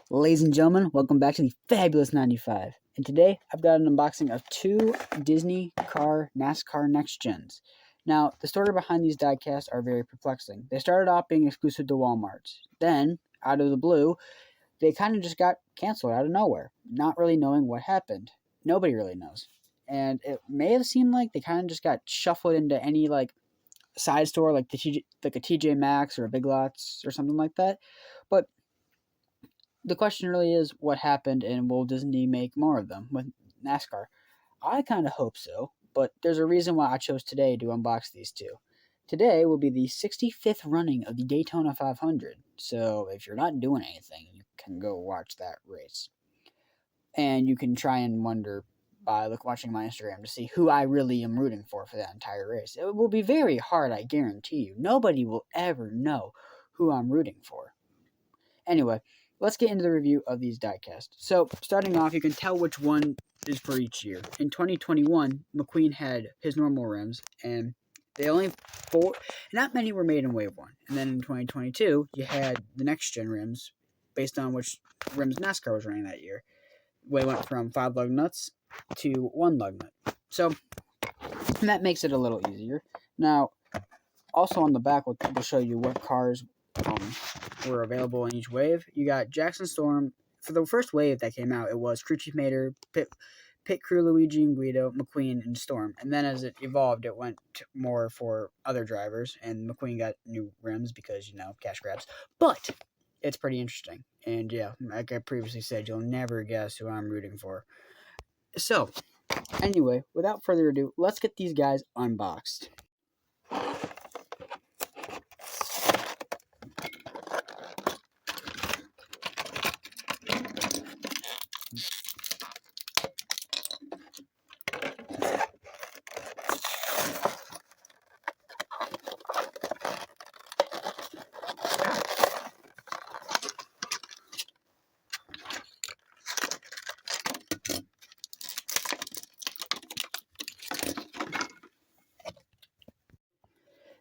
Ladies and gentlemen, welcome back to the Fabulous 95. And today I've got an unboxing of two Disney car NASCAR Next Gens. Now, the story behind these diecasts are very perplexing. They started off being exclusive to Walmart. Then, out of the blue, they kind of just got canceled out of nowhere, not really knowing what happened. Nobody really knows. And it may have seemed like they kind of just got shuffled into any side store like a TJ Maxx or a Big Lots or something like that. But the question really is what happened, and will Disney make more of them with NASCAR? I kind of hope so, but there's a reason why I chose today to unbox these two. Today will be the 65th running of the Daytona 500, so if you're not doing anything, you can go watch that race. And you can try and wonder by watching my Instagram to see who I really am rooting for that entire race. It will be very hard, I guarantee you. Nobody will ever know who I'm rooting for. Anyway, let's get into the review of these diecasts. So, starting off, you can tell which one is for each year. In 2021, McQueen had his normal rims, and not many were made in Wave 1. And then in 2022, you had the next gen rims, based on which rims NASCAR was running that year. They went from 5 lug nuts to 1 lug nut. So, that makes it a little easier. Now, also on the back, we'll show you what cars were available in each wave. You got Jackson Storm. For the first wave that came out, it was Crew Chief Mater, Pit Crew Luigi and Guido, McQueen, and Storm. And then as it evolved, it went more for other drivers, and McQueen got new rims because, cash grabs. But it's pretty interesting. And yeah, like I previously said, you'll never guess who I'm rooting for. So, anyway, without further ado, let's get these guys unboxed.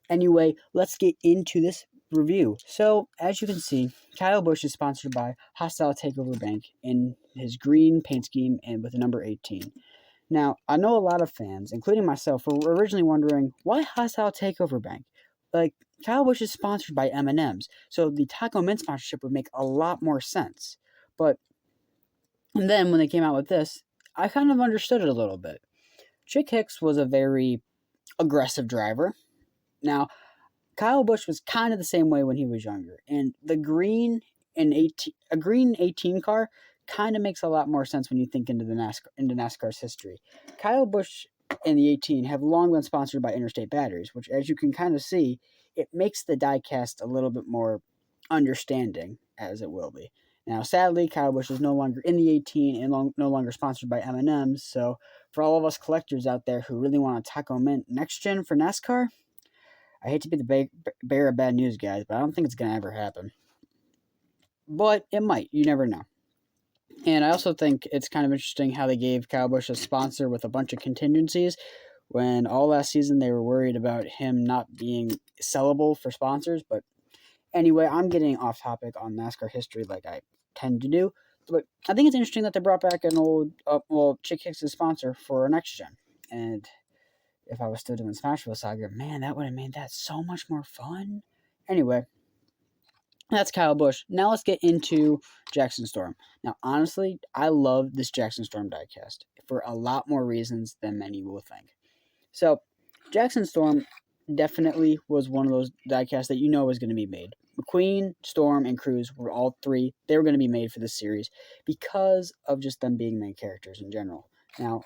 Anyway, let's get into this review. So, as you can see, Kyle Busch is sponsored by Hostile Takeover Bank in his green paint scheme and with the number 18. Now, I know a lot of fans, including myself, were originally wondering, why Hostile Takeover Bank? Kyle Busch is sponsored by M&M's, so the Taco Mint sponsorship would make a lot more sense. And then when they came out with this, I kind of understood it a little bit. Chick Hicks was a very aggressive driver. Now, Kyle Busch was kind of the same way when he was younger, and a green 18 car kind of makes a lot more sense when you think into NASCAR's history. Kyle Busch and the 18 have long been sponsored by Interstate Batteries, which, as you can kind of see, it makes the diecast a little bit more understanding, as it will be. Now, sadly, Kyle Busch is no longer in the 18 and no longer sponsored by M&M's, so for all of us collectors out there who really want a Taco Mint next gen for NASCAR, I hate to be the bearer of bad news, guys, but I don't think it's going to ever happen. But it might. You never know. And I also think it's kind of interesting how they gave Kyle Busch a sponsor with a bunch of contingencies when all last season they were worried about him not being sellable for sponsors. But anyway, I'm getting off topic on NASCAR history like I tend to do. But I think it's interesting that they brought back an old Chick Hicks' sponsor for next gen. And if I was still doing Smashville Saga, man, that would have made that so much more fun. Anyway, that's Kyle Busch. Now let's get into Jackson Storm. Now, honestly, I love this Jackson Storm diecast for a lot more reasons than many will think. So, Jackson Storm definitely was one of those diecasts that was going to be made. McQueen, Storm, and Cruz were all three. They were going to be made for this series because of just them being main characters in general. Now,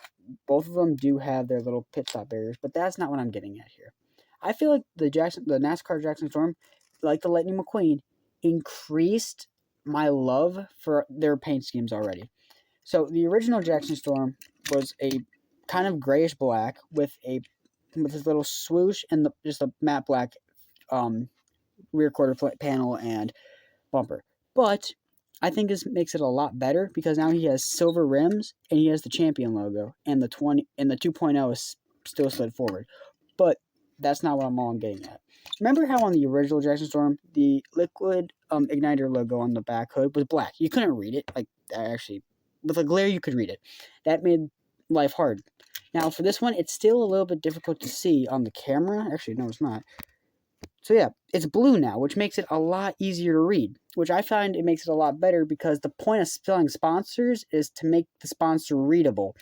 both of them do have their little pit stop barriers, but that's not what I'm getting at here. I feel like the NASCAR Jackson Storm, like the Lightning McQueen, increased my love for their paint schemes already. So the original Jackson Storm was a kind of grayish black with this little swoosh and just a matte black rear quarter panel and bumper. But I think this makes it a lot better because now he has silver rims and he has the champion logo, and the 2.0 is still slid forward. But that's not what I'm all getting at. Remember how on the original Jackson Storm, the liquid igniter logo on the back hood was black? You couldn't read it. Like, actually, with a glare, you could read it. That made life hard. Now, for this one, it's still a little bit difficult to see on the camera. Actually, no, it's not. So yeah, it's blue now, which makes it a lot easier to read, which I find it makes it a lot better because the point of selling sponsors is to make the sponsor readable,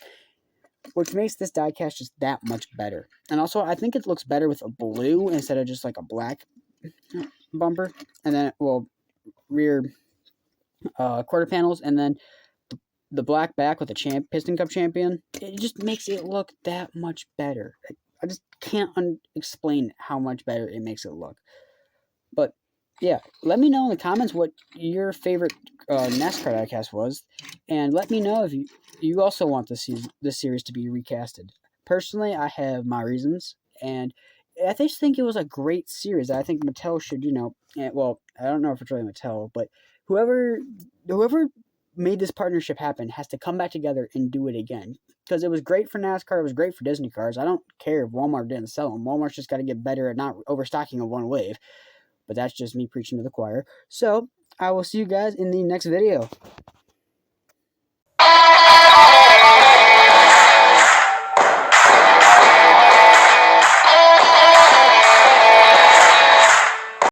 which makes this diecast just that much better. And also, I think it looks better with a blue instead of just like a black bumper. And then, well, rear quarter panels, and then the black back with the Piston Cup champion. It just makes it look that much better. I just can't explain how much better it makes it look. But yeah, let me know in the comments what your favorite NASCAR diecast was, and let me know if you also want this series to be recasted. Personally, I have my reasons, and I just think it was a great series. I think Mattel should, well, I don't know if it's really Mattel, but whoever made this partnership happen has to come back together and do it again. Because it was great for NASCAR, it was great for Disney cars. I don't care if Walmart didn't sell them. Walmart's just got to get better at not overstocking of one wave. But that's just me preaching to the choir. So, I will see you guys in the next video.